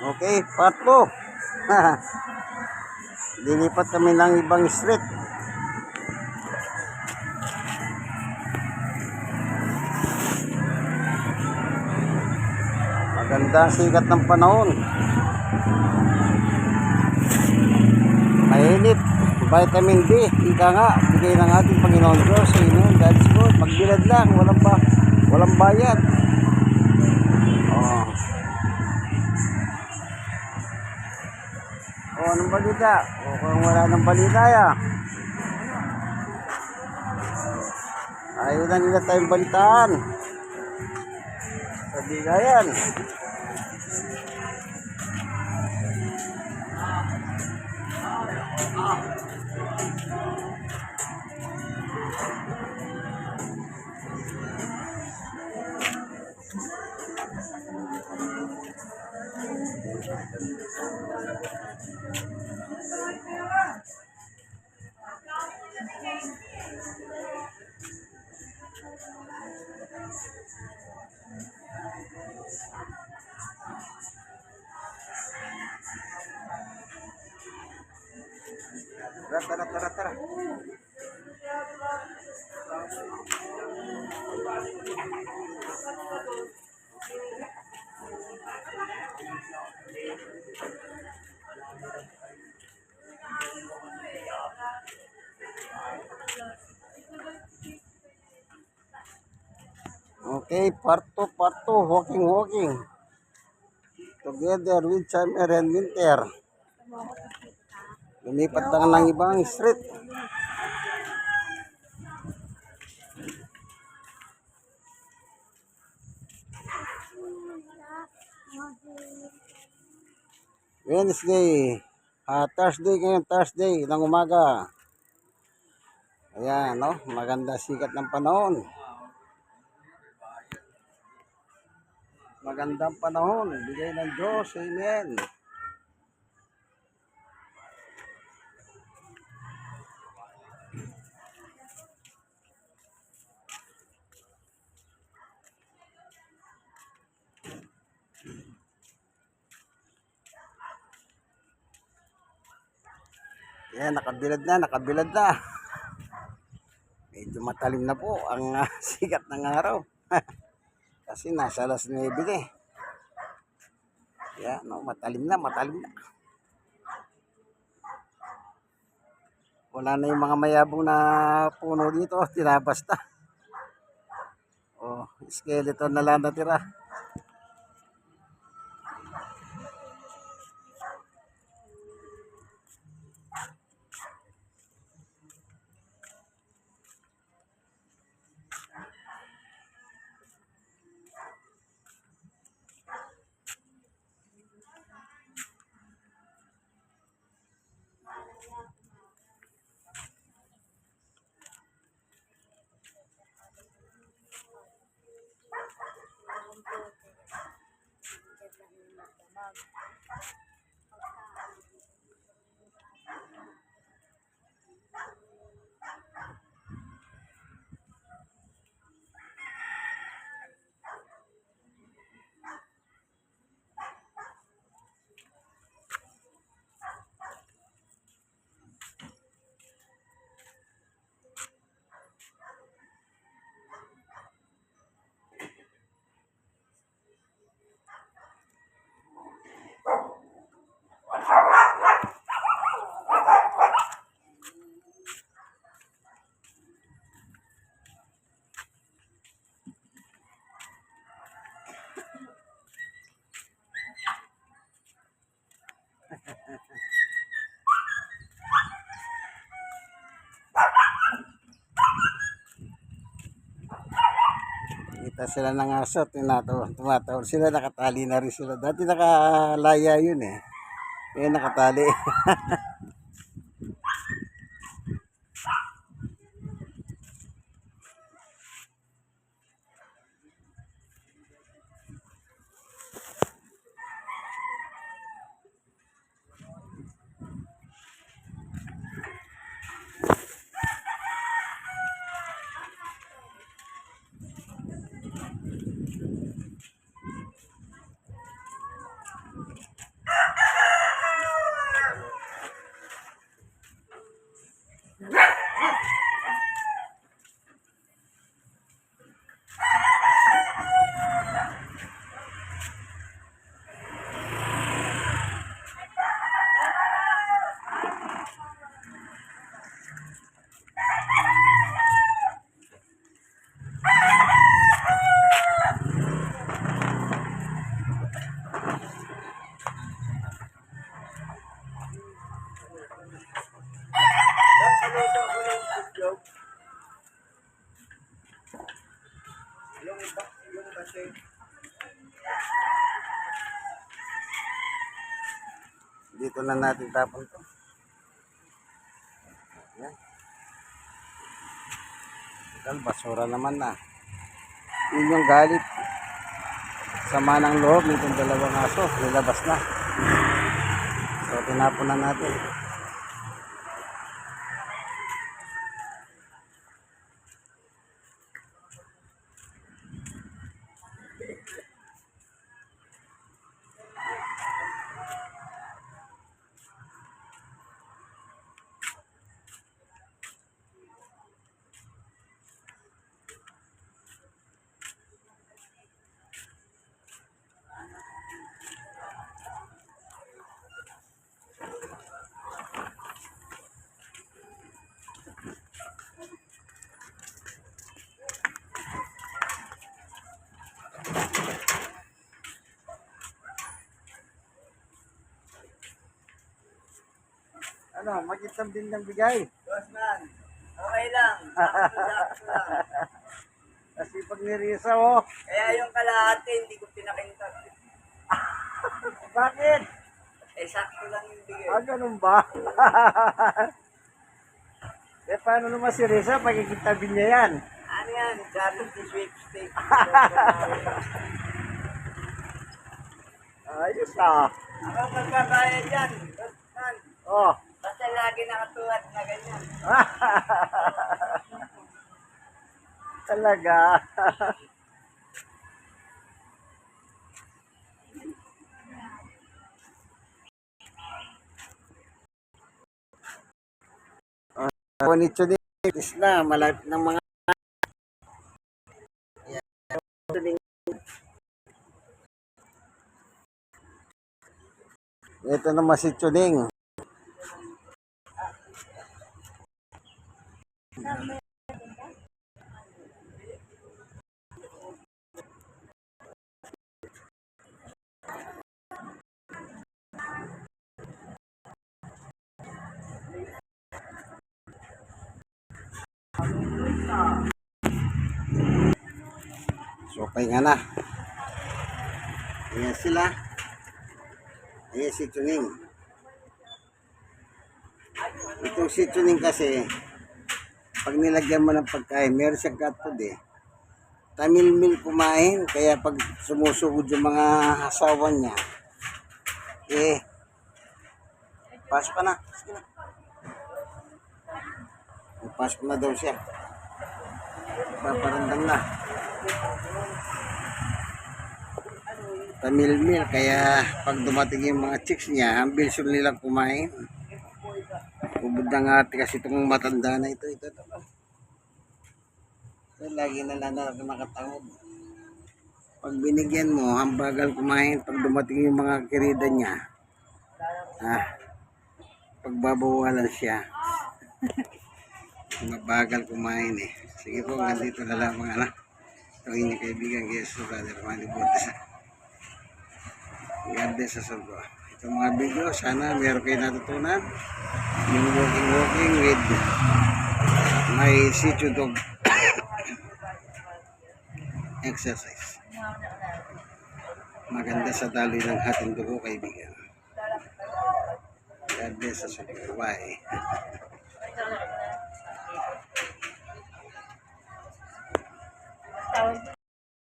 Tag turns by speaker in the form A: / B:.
A: Okay, part 2. Lilipat kami ng ibang street. Maganda sikat ng panahon. Mainit. Vitamin D. Ika nga, bigay ng ating Panginoon Diyos. Amen. God's good. Magbilad lang. Walang bayad. Oh. Oh, anong balita? O kung wala ng balita ya. Ayaw na nila tayong balitaan. Sabi ka yan. Tara. Okay, part 2, walking. Together with Summer and Winter. Lumipat lang ng ibang street. Wednesday. Thursday ngayon, Thursday ng umaga. Ayan, no? Maganda sikat ng panahon. Magandang panahon. Bigay ng Diyos. Amen. Ayan, nakabilad na. Medyo matalim na po ang sikat ng araw. Kasi nasa alas 9 na eh. Ayan, no, matalim na. Wala na yung mga mayabong na puno dito. Tinabas na. Oh, skeleton na lang natira. Kita sila ng aso, tumatawag sila, nakatali na rin sila. Dati nakalaya yun eh. Ngayon nakatali. Dito na natin tapon to. Yan. Total, basura naman na. Yun yung galit. Sama ng loob nitong dalawang aso. Nilabas na. So, tinapon na natin. Ano, magitam din ng bigay.
B: Bossman, okay lang. Sakto lang.
A: Kasi pag nirisa, oh.
B: Kaya yung kalahati, hindi ko pinakintab.
A: Bakit?
B: Eh, sakto lang yung bigay.
A: Ganun ba? Paano naman si Risa? Pagkikitabin niya yan.
B: Ano yan? Charity sweepstakes.
A: Ayos ah.
B: Ako magbabayad yan. Bossman,
A: Oh.
B: basta lagi nakatuwad na ganyan.
A: Talaga. Bonito din. Is na, malapit ng mga ito naman si Chuning. So, pahinga na. Ayan sila. Ayan si Chuning. Itong si Chuning kasi, pag nilagyan mo ng pagkain, meron siyang cat food eh. Tamilmil kumain, kaya pag sumusugod yung mga asawa niya, pasok ka na. Sige na. Pasok na daw siya. Paparandam na. Tamilmil, kaya pag dumating yung mga chicks niya, ang bilsyon nilang kumain. Ubod na nga ate kasi itong matanda na ito. Ito. So, lagi na lang nakatangod. Pag binigyan mo, ang bagal kumain. Pag dumating yung mga kirida niya, pagbabawalan siya. Mabagal kumain eh. Sige po, ganito na lang mga anak. Ito inyong kaibigan, Jesus, Brother Manny Borges. God bless us all. Itong mga video, sana meron kayo natutunan. Yung walking with my Shih dog exercise. Maganda sa daloy ng ating dugo, kaibigan. God bless us all. Bye.